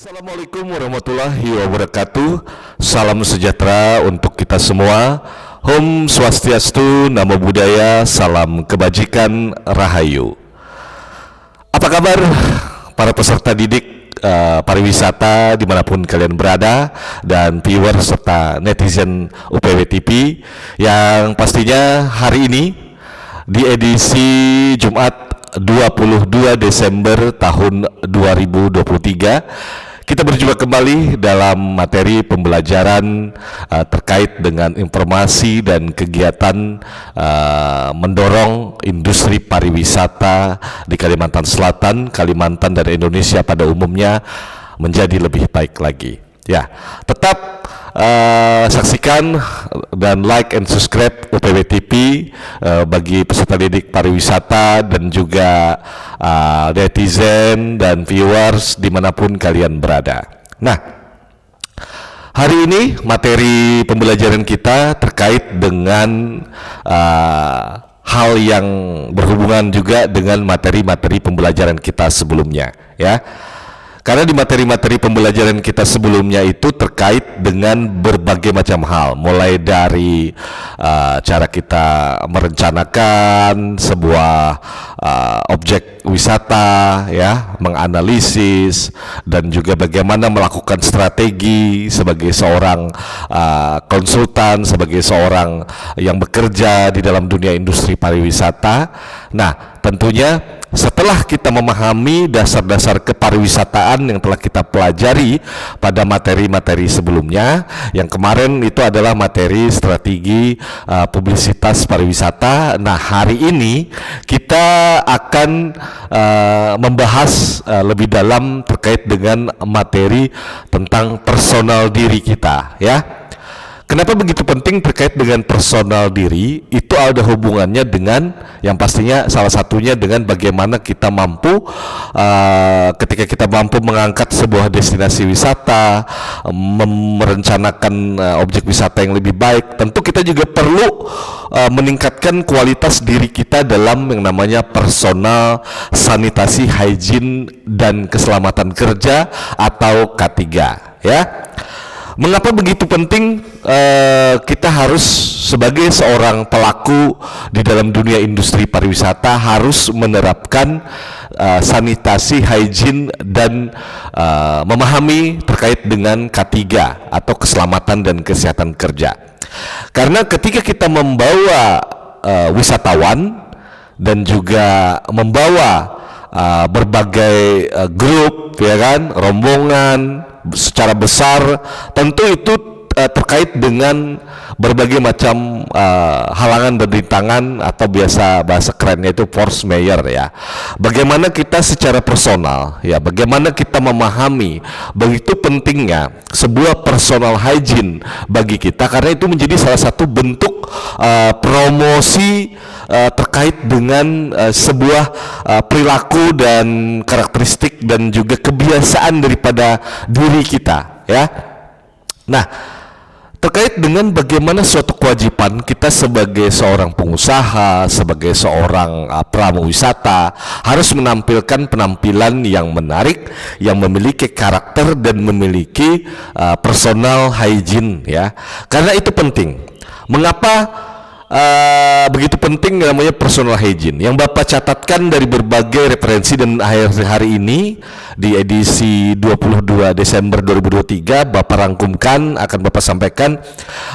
Assalamualaikum warahmatullahi wabarakatuh. Salam sejahtera untuk kita semua. Om Swastiastu, Namo Buddhaya, salam kebajikan, rahayu. Apa kabar para peserta didik pariwisata dimanapun kalian berada, dan viewer serta netizen UPW TV yang pastinya hari ini di edisi Jumat 22 Desember tahun 2023 kita berjumpa kembali dalam materi pembelajaran terkait dengan informasi dan kegiatan mendorong industri pariwisata di Kalimantan Selatan, Kalimantan dan Indonesia pada umumnya menjadi lebih baik lagi. Ya, tetap saksikan dan like and subscribe UPW TV bagi peserta didik pariwisata dan juga netizen dan viewers dimanapun kalian berada. Nah, hari ini materi pembelajaran kita terkait dengan hal yang berhubungan juga dengan materi-materi pembelajaran kita sebelumnya, ya. Karena di materi-materi pembelajaran kita sebelumnya itu terkait dengan berbagai macam hal, mulai dari cara kita merencanakan sebuah objek wisata, ya, menganalisis, dan juga bagaimana melakukan strategi sebagai seorang konsultan, sebagai seorang yang bekerja di dalam dunia industri pariwisata. Nah, tentunya setelah kita memahami dasar-dasar kepariwisataan yang telah kita pelajari pada materi-materi sebelumnya, yang kemarin itu adalah materi strategi publisitas pariwisata. Nah, hari ini kita akan membahas lebih dalam terkait dengan materi tentang personal diri kita, ya. Kenapa begitu penting terkait dengan personal diri? Itu ada hubungannya dengan yang pastinya salah satunya dengan bagaimana kita mampu ketika kita mampu mengangkat sebuah destinasi wisata, merencanakan objek wisata yang lebih baik. Tentu kita juga perlu meningkatkan kualitas diri kita dalam yang namanya personal sanitasi, hygiene, dan keselamatan kerja atau K3, ya. Mengapa begitu penting kita harus sebagai seorang pelaku di dalam dunia industri pariwisata harus menerapkan sanitasi, hygiene, dan memahami terkait dengan K3 atau keselamatan dan kesehatan kerja. Karena ketika kita membawa wisatawan dan juga membawa berbagai grup, ya kan, rombongan secara besar, tentu itu terkait dengan berbagai macam halangan dan rintangan, atau biasa bahasa kerennya itu force majeure, ya. Bagaimana kita secara personal, ya, bagaimana kita memahami begitu pentingnya sebuah personal hygiene bagi kita, karena itu menjadi salah satu bentuk promosi terkait dengan sebuah perilaku dan karakteristik dan juga kebiasaan daripada diri kita, ya. Nah, terkait dengan bagaimana suatu kewajiban kita sebagai seorang pengusaha, sebagai seorang pramu wisata harus menampilkan penampilan yang menarik, yang memiliki karakter dan memiliki personal hygiene, ya. Karena itu penting. Mengapa begitu penting namanya personal hygiene? Yang Bapak catatkan dari berbagai referensi dan akhir hari ini di edisi 22 Desember 2023 Bapak rangkumkan, akan Bapak sampaikan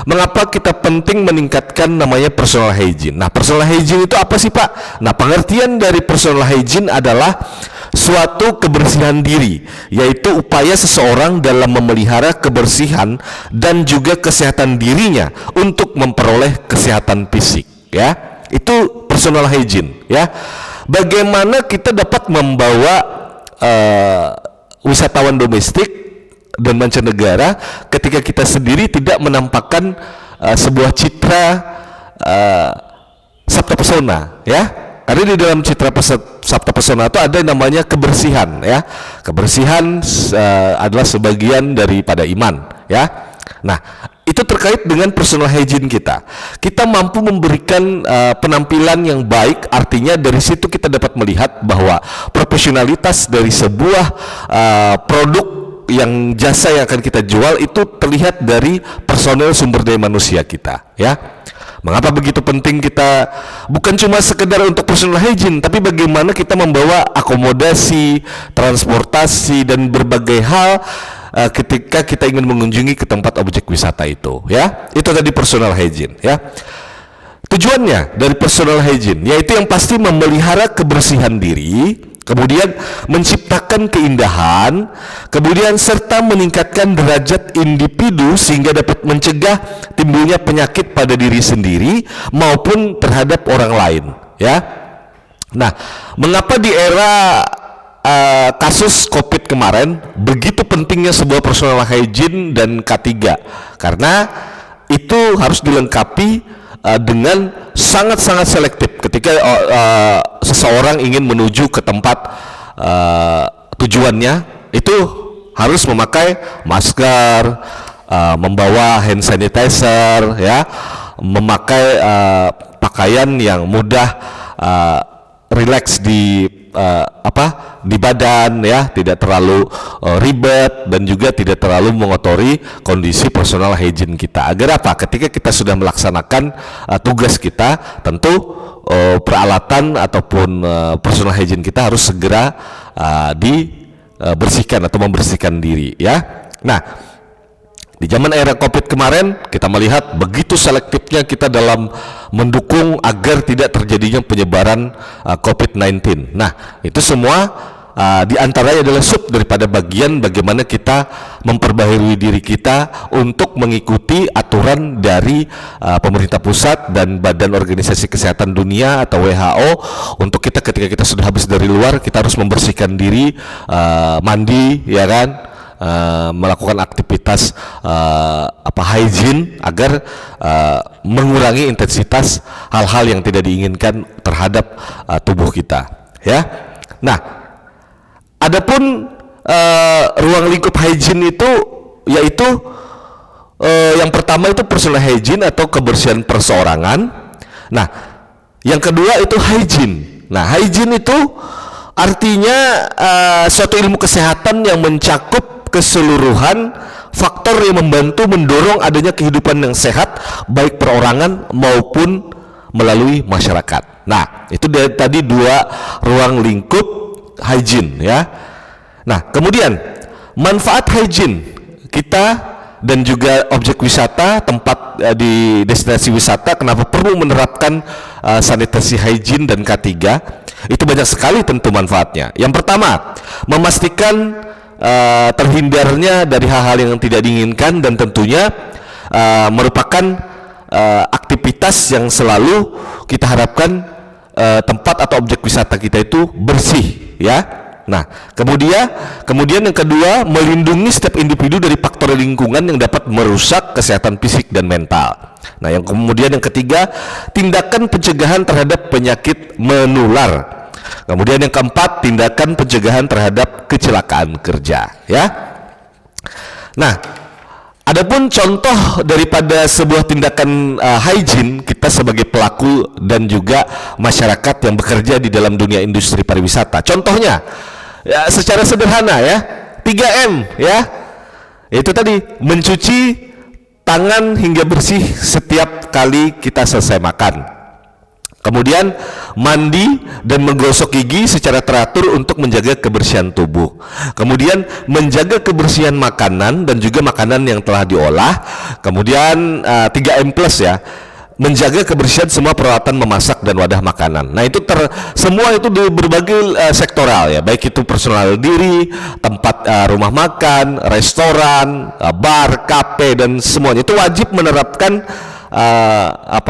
mengapa kita penting meningkatkan namanya personal hygiene. Nah, personal hygiene itu apa sih, Pak? Nah, pengertian dari personal hygiene adalah suatu kebersihan diri, yaitu upaya seseorang dalam memelihara kebersihan dan juga kesehatan dirinya untuk memperoleh kesehatan fisik, ya. Itu personal hygiene, ya. Bagaimana kita dapat membawa wisatawan domestik dan mancanegara ketika kita sendiri tidak menampakkan sebuah citra sabta pesona, ya. Karena di dalam citra sabta pesona itu ada yang namanya kebersihan, ya. Kebersihan adalah sebagian daripada iman, ya. Nah, itu terkait dengan personal hygiene kita. Kita mampu memberikan penampilan yang baik, artinya dari situ kita dapat melihat bahwa profesionalitas dari sebuah produk yang jasa yang akan kita jual itu terlihat dari personel sumber daya manusia kita, ya. Mengapa begitu penting kita bukan cuma sekedar untuk personal hygiene, tapi bagaimana kita membawa akomodasi, transportasi dan berbagai hal ketika kita ingin mengunjungi ke tempat objek wisata itu, ya. Itu tadi personal hygiene, ya. Tujuannya dari personal hygiene yaitu yang pasti memelihara kebersihan diri, kemudian menciptakan keindahan, kemudian serta meningkatkan derajat individu sehingga dapat mencegah timbulnya penyakit pada diri sendiri maupun terhadap orang lain, ya. Nah, mengapa di era kasus COVID kemarin begitu pentingnya sebuah personal hygiene dan K3? Karena itu harus dilengkapi dengan sangat-sangat selektif ketika seseorang ingin menuju ke tempat tujuannya, itu harus memakai masker, membawa hand sanitizer, ya, memakai pakaian yang mudah rileks di di badan, ya, tidak terlalu ribet dan juga tidak terlalu mengotori kondisi personal hygiene kita. Agar apa? Ketika kita sudah melaksanakan tugas kita, tentu peralatan ataupun personal hygiene kita harus segera dibersihkan atau membersihkan diri, ya. Nah, di zaman era COVID kemarin kita melihat begitu selektifnya kita dalam mendukung agar tidak terjadinya penyebaran COVID-19. Nah, itu semua diantaranya adalah sub daripada bagian bagaimana kita memperbaharui diri kita untuk mengikuti aturan dari pemerintah pusat dan Badan Organisasi Kesehatan Dunia atau WHO, untuk kita ketika kita sudah habis dari luar kita harus membersihkan diri, mandi, ya kan, melakukan aktivitas hygiene agar mengurangi intensitas hal-hal yang tidak diinginkan terhadap tubuh kita, ya. Nah, adapun ruang lingkup hygiene itu yaitu yang pertama itu personal hygiene atau kebersihan perseorangan. Nah, yang kedua itu hygiene. Nah, hygiene itu artinya suatu ilmu kesehatan yang mencakup keseluruhan faktor yang membantu mendorong adanya kehidupan yang sehat baik perorangan maupun melalui masyarakat. Nah, itu tadi dua ruang lingkup hygiene, ya. Nah, kemudian manfaat hygiene kita dan juga objek wisata, tempat di destinasi wisata, kenapa perlu menerapkan sanitasi hygiene dan K3? Itu banyak sekali tentu manfaatnya. Yang pertama, memastikan terhindarnya dari hal-hal yang tidak diinginkan dan tentunya merupakan aktivitas yang selalu kita harapkan tempat atau objek wisata kita itu bersih, ya. Nah, kemudian yang kedua, melindungi setiap individu dari faktor lingkungan yang dapat merusak kesehatan fisik dan mental. Nah, yang ketiga, tindakan pencegahan terhadap penyakit menular. Kemudian yang keempat, tindakan pencegahan terhadap kecelakaan kerja, ya. Nah, adapun contoh daripada sebuah tindakan hygiene kita sebagai pelaku dan juga masyarakat yang bekerja di dalam dunia industri pariwisata. Contohnya, ya, secara sederhana, ya, 3M, ya. Itu tadi, mencuci tangan hingga bersih setiap kali kita selesai makan. Kemudian mandi dan menggosok gigi secara teratur untuk menjaga kebersihan tubuh. Kemudian menjaga kebersihan makanan dan juga makanan yang telah diolah. Kemudian 3M plus, ya, menjaga kebersihan semua peralatan memasak dan wadah makanan. Nah, itu semua itu di berbagai sektoral, ya, baik itu personal diri, tempat rumah makan, restoran, bar, kafe dan semuanya itu wajib menerapkan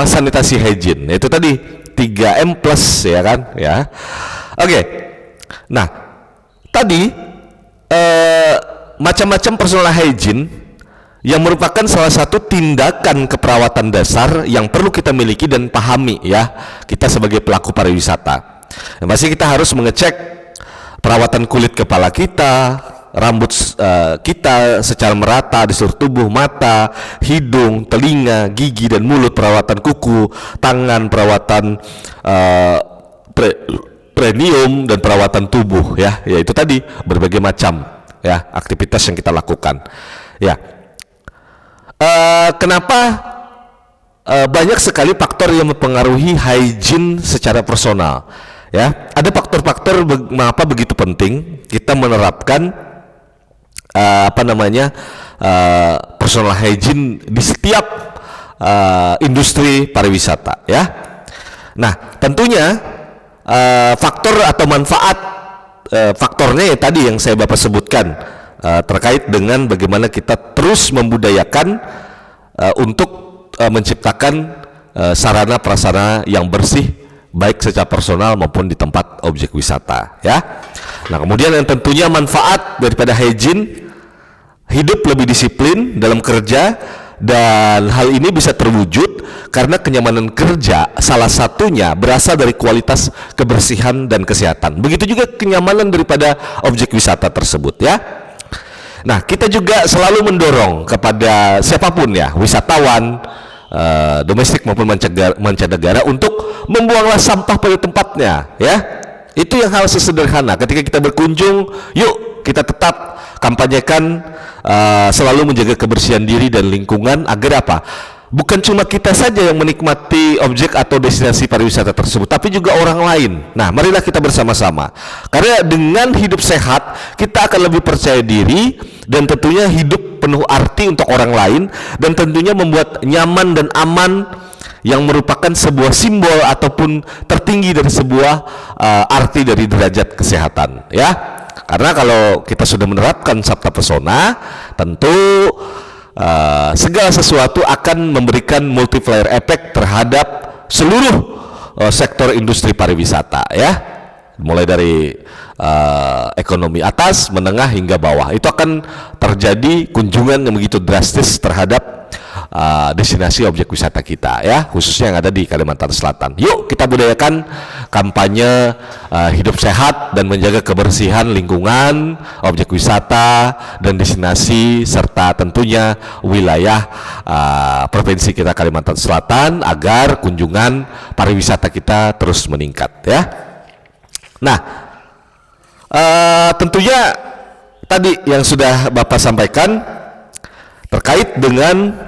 sanitasi hygiene. Itu tadi 3M plus, ya kan, ya. Oke. Nah, tadi macam-macam personal hygiene yang merupakan salah satu tindakan keperawatan dasar yang perlu kita miliki dan pahami, ya, kita sebagai pelaku pariwisata. Yang pasti kita harus mengecek perawatan kulit kepala kita, rambut kita secara merata di seluruh tubuh, mata, hidung, telinga, gigi dan mulut, perawatan kuku, tangan, perawatan premium dan perawatan tubuh, ya, yaitu tadi berbagai macam, ya, aktivitas yang kita lakukan. Ya, kenapa banyak sekali faktor yang mempengaruhi hygiene secara personal? Ya, ada faktor-faktor mengapa begitu penting kita menerapkan personal hygiene di setiap industri pariwisata. Ya, nah tentunya faktor atau manfaat faktornya ya tadi yang saya Bapak sebutkan terkait dengan bagaimana kita terus membudayakan untuk menciptakan sarana prasarana yang bersih baik secara personal maupun di tempat objek wisata ya. Nah, kemudian yang tentunya manfaat daripada hygiene, hidup lebih disiplin dalam kerja, dan hal ini bisa terwujud karena kenyamanan kerja salah satunya berasal dari kualitas kebersihan dan kesehatan. Begitu juga kenyamanan daripada objek wisata tersebut ya. Nah, kita juga selalu mendorong kepada siapapun ya, wisatawan domestik maupun mancanegara untuk membuanglah sampah pada tempatnya ya. Itu yang hal sesederhana. Ketika kita berkunjung, yuk kita tetap kampanyekan selalu menjaga kebersihan diri dan lingkungan agar apa? Bukan cuma kita saja yang menikmati objek atau destinasi pariwisata tersebut, tapi juga orang lain. Nah, marilah kita bersama-sama. Karena dengan hidup sehat, kita akan lebih percaya diri dan tentunya hidup penuh arti untuk orang lain, dan tentunya membuat nyaman dan aman yang merupakan sebuah simbol ataupun tertinggi dari sebuah arti dari derajat kesehatan ya. Karena kalau kita sudah menerapkan Sabta Pesona, tentu segala sesuatu akan memberikan multiplier effect terhadap seluruh sektor industri pariwisata ya, mulai dari ekonomi atas, menengah hingga bawah. Itu akan terjadi kunjungan yang begitu drastis terhadap destinasi objek wisata kita ya, khususnya yang ada di Kalimantan Selatan. Yuk kita budayakan kampanye hidup sehat dan menjaga kebersihan lingkungan, objek wisata dan destinasi, serta tentunya wilayah provinsi kita Kalimantan Selatan agar kunjungan pariwisata kita terus meningkat ya. Nah, tentunya tadi yang sudah Bapak sampaikan terkait dengan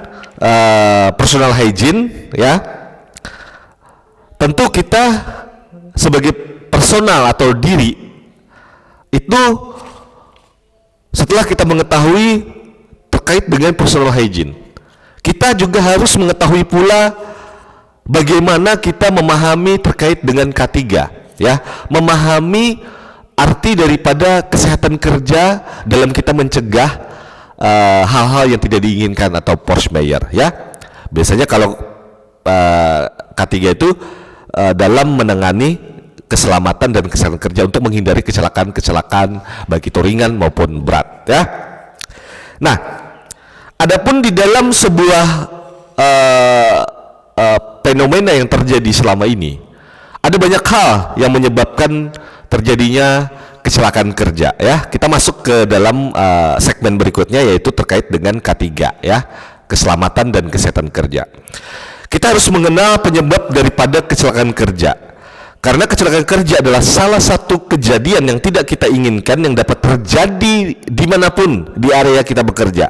personal hygiene ya, tentu kita sebagai personal atau diri itu setelah kita mengetahui terkait dengan personal hygiene, kita juga harus mengetahui pula bagaimana kita memahami terkait dengan K3 ya, memahami arti daripada kesehatan kerja dalam kita mencegah hal-hal yang tidak diinginkan atau force majeure ya. Biasanya kalau K3 itu dalam menangani keselamatan dan kesehatan kerja untuk menghindari kecelakaan baik itu ringan maupun berat ya. Nah, adapun di dalam sebuah fenomena yang terjadi selama ini, ada banyak hal yang menyebabkan terjadinya kecelakaan kerja ya. Kita masuk ke dalam segmen berikutnya, yaitu terkait dengan K3 ya, keselamatan dan kesehatan kerja. Kita harus mengenal penyebab daripada kecelakaan kerja, karena kecelakaan kerja adalah salah satu kejadian yang tidak kita inginkan yang dapat terjadi dimanapun di area kita bekerja,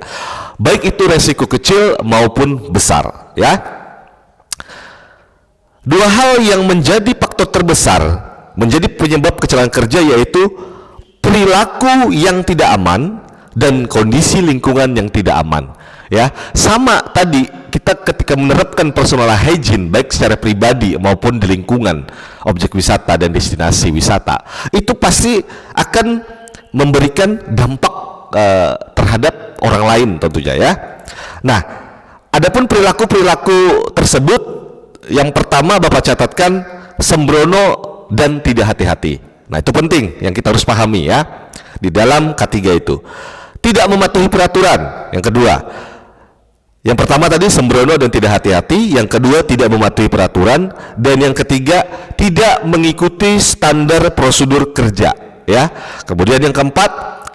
baik itu resiko kecil maupun besar ya. Dua hal yang menjadi faktor terbesar menjadi penyebab kecelakaan kerja, yaitu perilaku yang tidak aman dan kondisi lingkungan yang tidak aman ya. Sama tadi, kita ketika menerapkan personal hygiene baik secara pribadi maupun di lingkungan objek wisata dan destinasi wisata, itu pasti akan memberikan dampak terhadap orang lain tentunya ya. Nah, adapun perilaku tersebut, yang pertama Bapak catatkan, sembrono dan tidak hati-hati. Nah, itu penting yang kita harus pahami ya di dalam K3 itu. Tidak mematuhi peraturan, yang kedua. Yang pertama tadi sembrono dan tidak hati-hati, yang kedua tidak mematuhi peraturan, dan yang ketiga tidak mengikuti standar prosedur kerja ya. Kemudian yang keempat,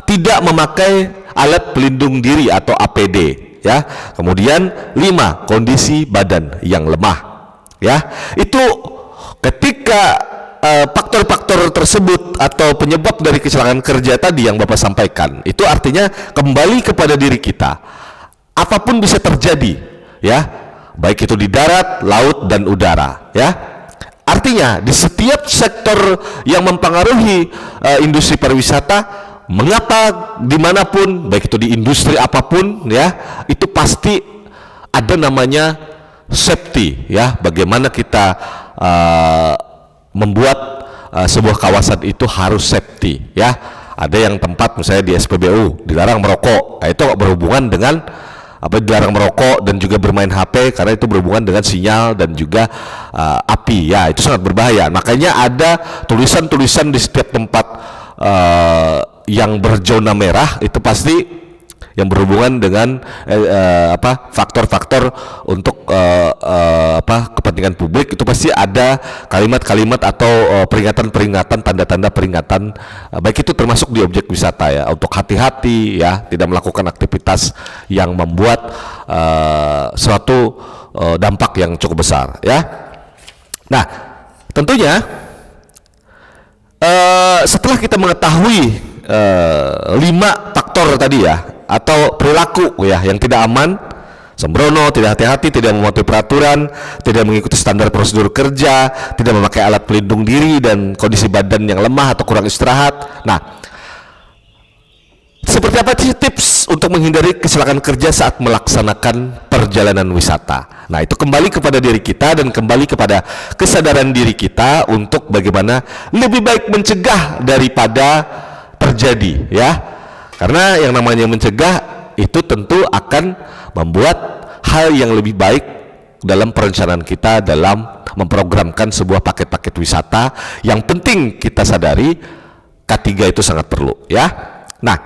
tidak memakai alat pelindung diri atau APD ya. Kemudian 5, kondisi badan yang lemah ya. Itu ketika faktor-faktor tersebut atau penyebab dari kecelakaan kerja tadi yang Bapak sampaikan, itu artinya kembali kepada diri kita. Apapun bisa terjadi, ya, baik itu di darat, laut, dan udara, ya. Artinya di setiap sektor yang mempengaruhi industri pariwisata, mengapa dimanapun, baik itu di industri apapun, ya, itu pasti ada namanya safety, ya. Bagaimana kita membuat sebuah kawasan itu harus safety, ya. Ada yang tempat misalnya di SPBU dilarang merokok, nah, itu berhubungan dengan dilarang merokok dan juga bermain HP karena itu berhubungan dengan sinyal dan juga api, ya, itu sangat berbahaya. Makanya ada tulisan-tulisan di setiap tempat yang berzona merah, itu pasti yang berhubungan dengan faktor-faktor untuk kepentingan publik, itu pasti ada kalimat-kalimat atau peringatan-peringatan, tanda-tanda peringatan, baik itu termasuk di objek wisata, ya, untuk hati-hati, ya, tidak melakukan aktivitas yang membuat suatu dampak yang cukup besar, ya. Nah, tentunya setelah kita mengetahui 5 faktor tadi, ya, atau perilaku, ya, yang tidak aman, sembrono, tidak hati-hati, tidak mematuhi peraturan, tidak mengikuti standar prosedur kerja, tidak memakai alat pelindung diri, dan kondisi badan yang lemah atau kurang istirahat. Nah, seperti apa sih tips untuk menghindari kecelakaan kerja saat melaksanakan perjalanan wisata? Nah, itu kembali kepada diri kita dan kembali kepada kesadaran diri kita untuk bagaimana lebih baik mencegah daripada terjadi, ya. Karena yang namanya mencegah itu tentu akan membuat hal yang lebih baik dalam perencanaan kita dalam memprogramkan sebuah paket-paket wisata. Yang penting kita sadari K3 itu sangat perlu, ya. Nah,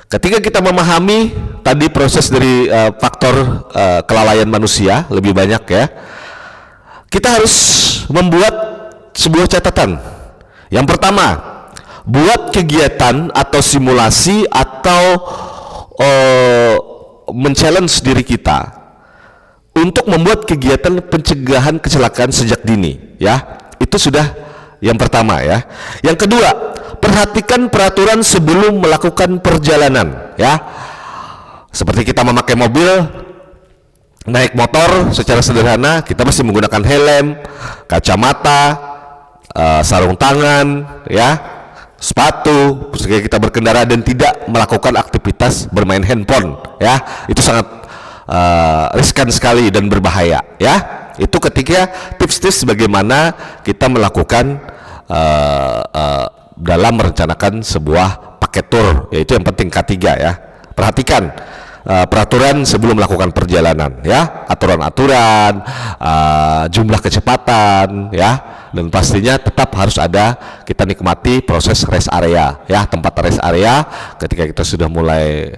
ketika kita memahami tadi proses dari faktor kelalaian manusia lebih banyak, ya, kita harus membuat sebuah catatan. Yang pertama, buat kegiatan atau simulasi atau men-challenge diri kita untuk membuat kegiatan pencegahan kecelakaan sejak dini, ya. Itu sudah yang pertama, ya. Yang kedua, perhatikan peraturan sebelum melakukan perjalanan, ya. Seperti kita memakai mobil, naik motor, secara sederhana kita masih menggunakan helm, kacamata, sarung tangan, ya, sepatu ketika kita berkendara, dan tidak melakukan aktivitas bermain handphone, ya. Itu sangat riskan sekali dan berbahaya, ya. Itu ketika tips-tips bagaimana kita melakukan dalam merencanakan sebuah paket tour, yaitu yang penting K3, ya. Perhatikan peraturan sebelum melakukan perjalanan, ya, aturan-aturan, jumlah kecepatan, ya, dan pastinya tetap harus ada, kita nikmati proses rest area, ya, tempat rest area ketika kita sudah mulai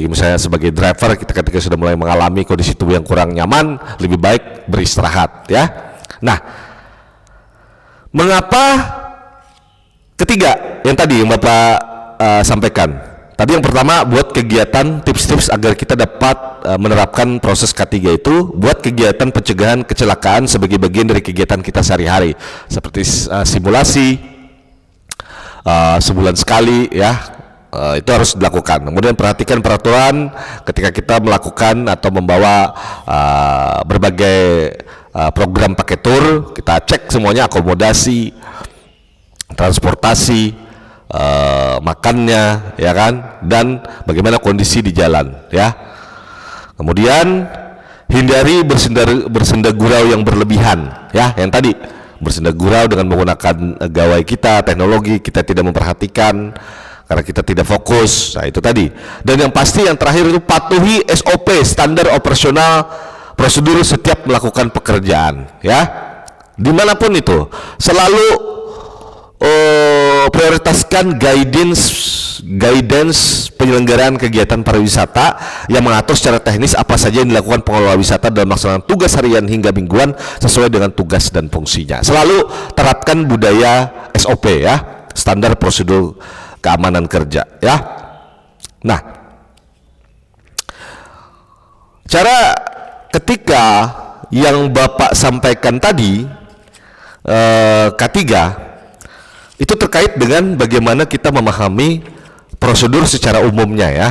misalnya sebagai driver, ketika sudah mulai mengalami kondisi tubuh yang kurang nyaman, lebih baik beristirahat, ya. Nah, mengapa ketiga yang tadi yang Bapak sampaikan? Tadi yang pertama, buat kegiatan tips-tips agar kita dapat menerapkan proses K3 itu, buat kegiatan pencegahan kecelakaan sebagai bagian dari kegiatan kita sehari-hari, seperti simulasi sebulan sekali, ya, itu harus dilakukan. Kemudian perhatikan peraturan ketika kita melakukan atau membawa berbagai program paket tour, kita cek semuanya, akomodasi, transportasi, makannya, ya kan, dan bagaimana kondisi di jalan, ya. Kemudian hindari bersenda gurau yang berlebihan, ya, yang tadi bersenda gurau dengan menggunakan gawai kita, teknologi kita tidak memperhatikan karena kita tidak fokus. Nah, itu tadi. Dan yang pasti yang terakhir itu patuhi SOP, standar operasional prosedur setiap melakukan pekerjaan, ya, dimanapun itu. Selalu prioritaskan guidance penyelenggaraan kegiatan pariwisata yang mengatur secara teknis apa saja yang dilakukan pengelola wisata dalam melaksanakan tugas harian hingga mingguan sesuai dengan tugas dan fungsinya. Selalu terapkan budaya SOP, ya, standar prosedur keamanan kerja, ya. Nah, cara ketika yang Bapak sampaikan tadi K3 itu terkait dengan bagaimana kita memahami prosedur secara umumnya ya.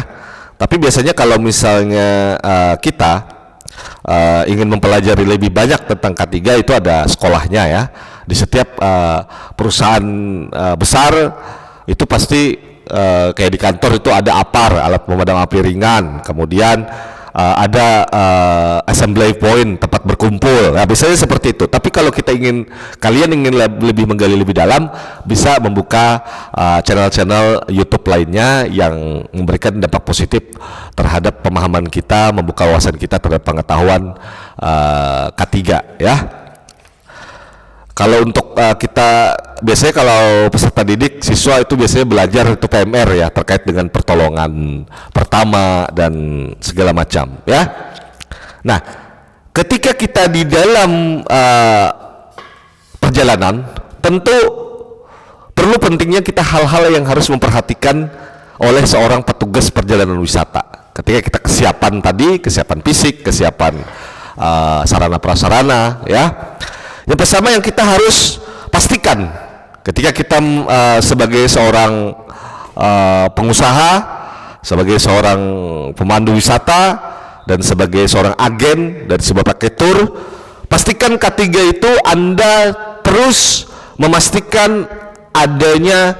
Tapi biasanya kalau misalnya kita ingin mempelajari lebih banyak tentang K3 itu ada sekolahnya ya. Di setiap perusahaan besar itu pasti kayak di kantor itu ada APAR, alat pemadam api ringan, kemudian ada assembly point, tempat berkumpul. Nah, biasanya seperti itu. Tapi kalau kalian ingin lebih menggali lebih dalam, bisa membuka channel-channel YouTube lainnya yang memberikan dampak positif terhadap pemahaman kita, membuka wawasan kita terhadap pengetahuan K3 ya. Kalau untuk kita biasanya kalau peserta didik siswa itu biasanya belajar itu PMR ya, terkait dengan pertolongan pertama dan segala macam ya. Nah, ketika kita di dalam perjalanan, tentu perlu pentingnya kita hal-hal yang harus memperhatikan oleh seorang petugas perjalanan wisata. Ketika kita kesiapan tadi, kesiapan fisik, kesiapan sarana prasarana ya. Yang pertama yang kita harus pastikan ketika kita sebagai seorang pengusaha, sebagai seorang pemandu wisata, dan sebagai seorang agen dari sebuah paket tour, pastikan K3 itu Anda terus memastikan adanya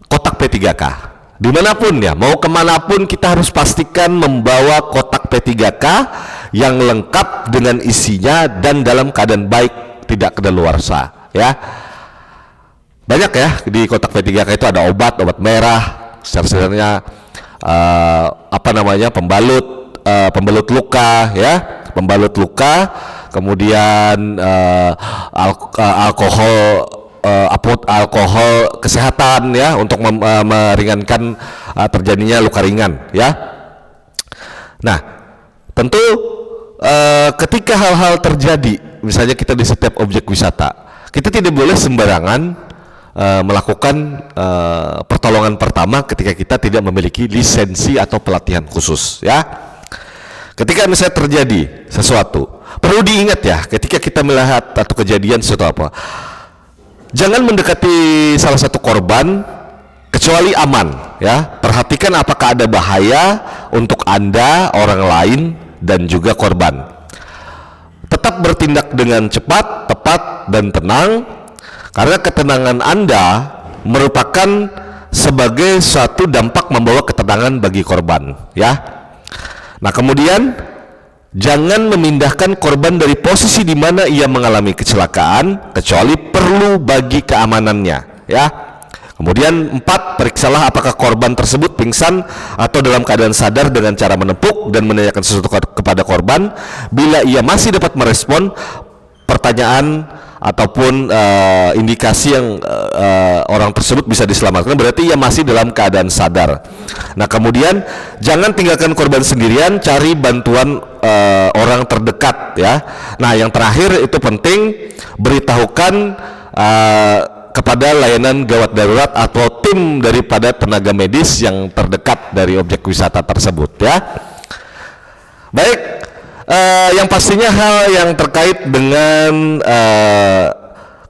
kotak P3K. Dimanapun ya, mau kemanapun kita harus pastikan membawa kotak P3K yang lengkap dengan isinya dan dalam keadaan baik, tidak kedaluarsa ya. Banyak ya di kotak P3K itu ada obat merah, sebenarnya pembalut luka ya, kemudian alkohol kesehatan ya, untuk meringankan terjadinya luka ringan ya. Nah, tentu ketika hal-hal terjadi, misalnya kita di setiap objek wisata, kita tidak boleh sembarangan melakukan pertolongan pertama ketika kita tidak memiliki lisensi atau pelatihan khusus ya. Ketika misalnya terjadi sesuatu, perlu diingat ya, ketika kita melihat atau kejadian sesuatu apa, jangan mendekati salah satu korban kecuali aman ya. Perhatikan apakah ada bahaya untuk Anda, orang lain, dan juga korban. Tetap bertindak dengan cepat, tepat, dan tenang, karena ketenangan Anda merupakan sebagai suatu dampak membawa ketenangan bagi korban ya. Nah, kemudian jangan memindahkan korban dari posisi di mana ia mengalami kecelakaan kecuali perlu bagi keamanannya ya. Kemudian 4, periksalah apakah korban tersebut pingsan atau dalam keadaan sadar dengan cara menepuk dan menanyakan sesuatu kepada korban. Bila ia masih dapat merespon pertanyaan ataupun indikasi yang orang tersebut bisa diselamatkan, berarti ia masih dalam keadaan sadar. Nah, kemudian jangan tinggalkan korban sendirian, cari bantuan orang terdekat ya. Nah, yang terakhir itu penting, beritahukan kepada layanan gawat darurat atau tim daripada tenaga medis yang terdekat dari objek wisata tersebut ya. Baik, yang pastinya hal yang terkait dengan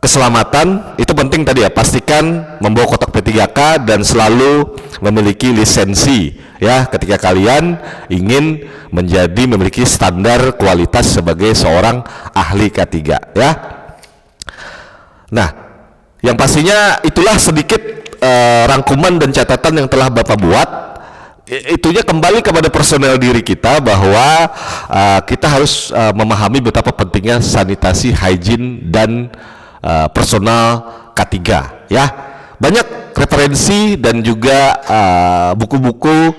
keselamatan itu penting tadi ya, pastikan membawa kotak P3K dan selalu memiliki lisensi ya ketika kalian ingin memiliki standar kualitas sebagai seorang ahli K3 ya. Nah, yang pastinya itulah sedikit rangkuman dan catatan yang telah Bapak buat. Itunya kembali kepada personel diri kita, bahwa kita harus memahami betapa pentingnya sanitasi, hygiene, dan personal K3 ya. Banyak referensi dan juga buku-buku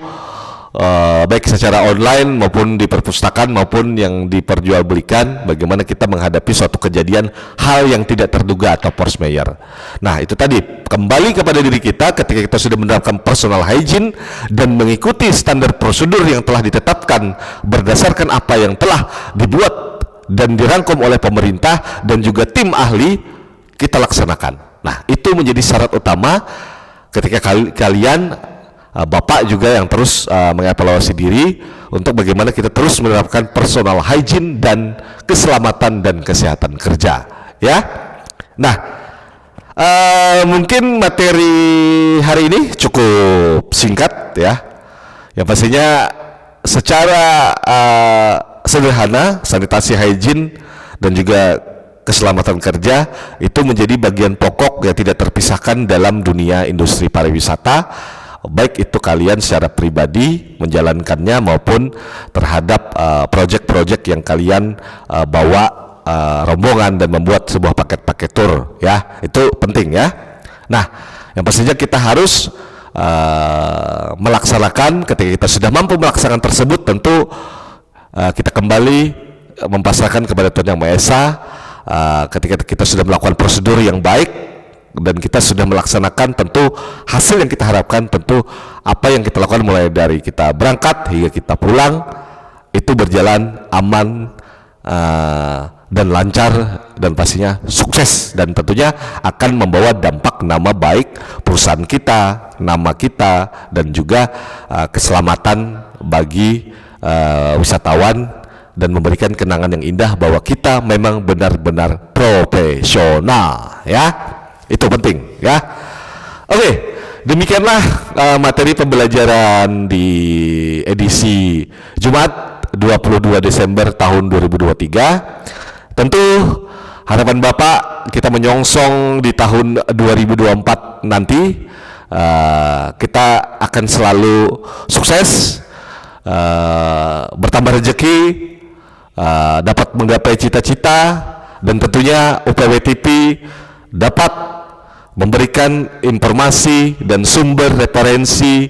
baik secara online maupun di perpustakaan maupun yang diperjualbelikan, bagaimana kita menghadapi suatu kejadian hal yang tidak terduga atau force majeure. Nah, itu tadi kembali kepada diri kita ketika kita sudah menerapkan personal hygiene dan mengikuti standar prosedur yang telah ditetapkan berdasarkan apa yang telah dibuat dan dirangkum oleh pemerintah dan juga tim ahli, kita laksanakan. Nah, itu menjadi syarat utama ketika kalian Bapak juga yang terus mengevaluasi diri untuk bagaimana kita terus menerapkan personal hygiene dan keselamatan dan kesehatan kerja ya. Nah, mungkin materi hari ini cukup singkat ya. Yang pastinya secara sederhana, sanitasi hygiene dan juga keselamatan kerja itu menjadi bagian pokok yang tidak terpisahkan dalam dunia industri pariwisata, baik itu kalian secara pribadi menjalankannya maupun terhadap proyek-proyek yang kalian bawa rombongan dan membuat sebuah paket-paket tour ya, itu penting ya. Nah, yang pastinya kita harus melaksanakan. Ketika kita sudah mampu melaksanakan tersebut, tentu kita kembali mempasrahkan kepada Tuhan Yang Maha Esa. Ketika kita sudah melakukan prosedur yang baik dan kita sudah melaksanakan, tentu hasil yang kita harapkan, tentu apa yang kita lakukan mulai dari kita berangkat hingga kita pulang itu berjalan aman dan lancar dan pastinya sukses, dan tentunya akan membawa dampak nama baik perusahaan kita, nama kita, dan juga keselamatan bagi wisatawan, dan memberikan kenangan yang indah bahwa kita memang benar-benar profesional ya. Itu penting ya. Oke, demikianlah materi pembelajaran di edisi Jumat 22 Desember tahun 2023. Tentu harapan Bapak kita menyongsong di tahun 2024 nanti, kita akan selalu sukses, bertambah rezeki, dapat menggapai cita-cita, dan tentunya UPW TV dapat memberikan informasi dan sumber referensi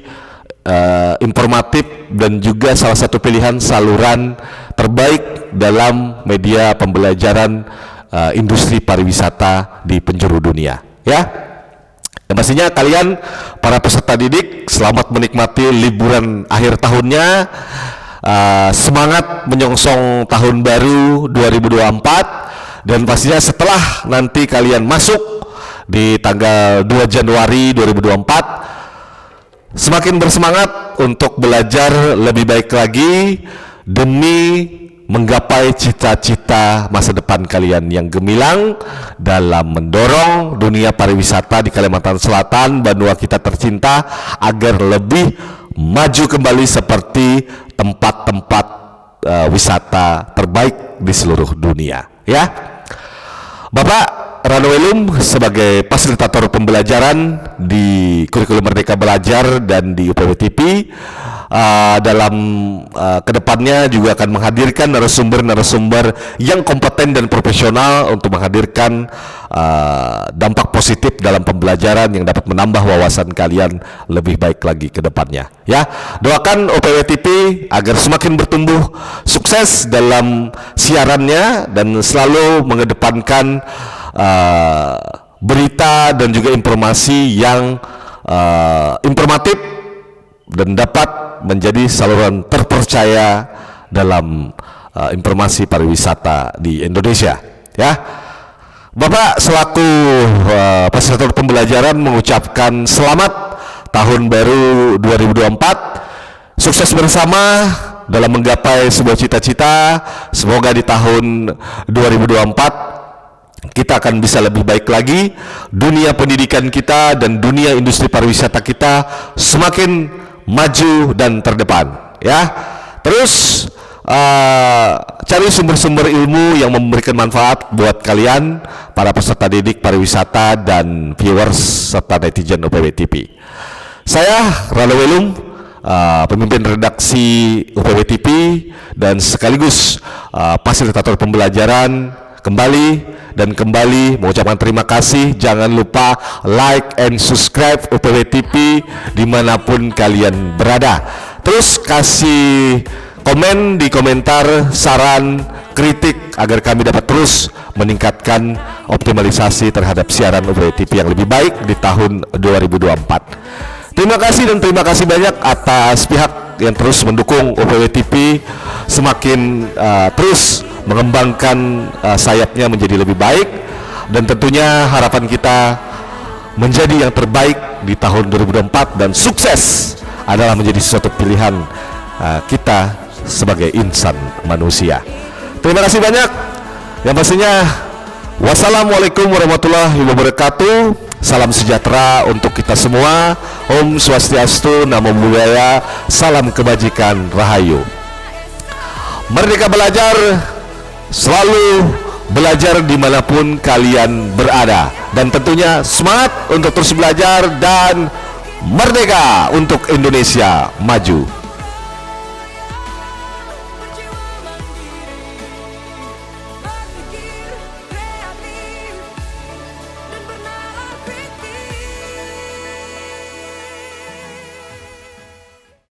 informatif dan juga salah satu pilihan saluran terbaik dalam media pembelajaran industri pariwisata di penjuru dunia ya. Yang pastinya kalian para peserta didik selamat menikmati liburan akhir tahunnya, semangat menyongsong tahun baru 2024, dan pastinya setelah nanti kalian masuk di tanggal 2 Januari 2024 semakin bersemangat untuk belajar lebih baik lagi demi menggapai cita-cita masa depan kalian yang gemilang dalam mendorong dunia pariwisata di Kalimantan Selatan, benua kita tercinta, agar lebih maju kembali seperti tempat-tempat wisata terbaik di seluruh dunia ya. Bapak Rano Welum sebagai fasilitator pembelajaran di Kurikulum Merdeka Belajar dan di UPW TV dalam kedepannya juga akan menghadirkan narasumber-narasumber yang kompeten dan profesional untuk menghadirkan dampak positif dalam pembelajaran yang dapat menambah wawasan kalian lebih baik lagi ke depannya ya. Doakan UPW TV agar semakin bertumbuh sukses dalam siarannya dan selalu mengedepankan berita dan juga informasi yang informatif dan dapat menjadi saluran terpercaya dalam informasi pariwisata di Indonesia ya. Bapak selaku fasilitator pembelajaran mengucapkan selamat tahun baru 2024, sukses bersama dalam menggapai sebuah cita-cita. Semoga di tahun 2024 kita akan bisa lebih baik lagi, dunia pendidikan kita dan dunia industri pariwisata kita semakin maju dan terdepan ya. Terus cari sumber-sumber ilmu yang memberikan manfaat buat kalian para peserta didik pariwisata dan viewers serta netizen UPW TV. Saya Rano Welum, pemimpin redaksi UPW TV dan sekaligus fasilitator pembelajaran, kembali mengucapkan terima kasih. Jangan lupa like and subscribe UPW TV dimanapun kalian berada. Terus kasih komen di komentar, saran, kritik agar kami dapat terus meningkatkan optimalisasi terhadap siaran UPW TV yang lebih baik di tahun 2024. Terima kasih dan terima kasih banyak atas pihak yang terus mendukung UPW TV semakin terus mengembangkan sayapnya menjadi lebih baik, dan tentunya harapan kita menjadi yang terbaik di tahun 2024 dan sukses adalah menjadi suatu pilihan kita sebagai insan manusia. Terima kasih banyak. Yang pastinya Wassalamualaikum warahmatullahi wabarakatuh. Salam sejahtera untuk kita semua. Om Swastiastu, Namo Buddhaya, salam kebajikan, Rahayu. Merdeka Belajar, selalu belajar dimanapun kalian berada. Dan tentunya semangat untuk terus belajar dan merdeka untuk Indonesia maju.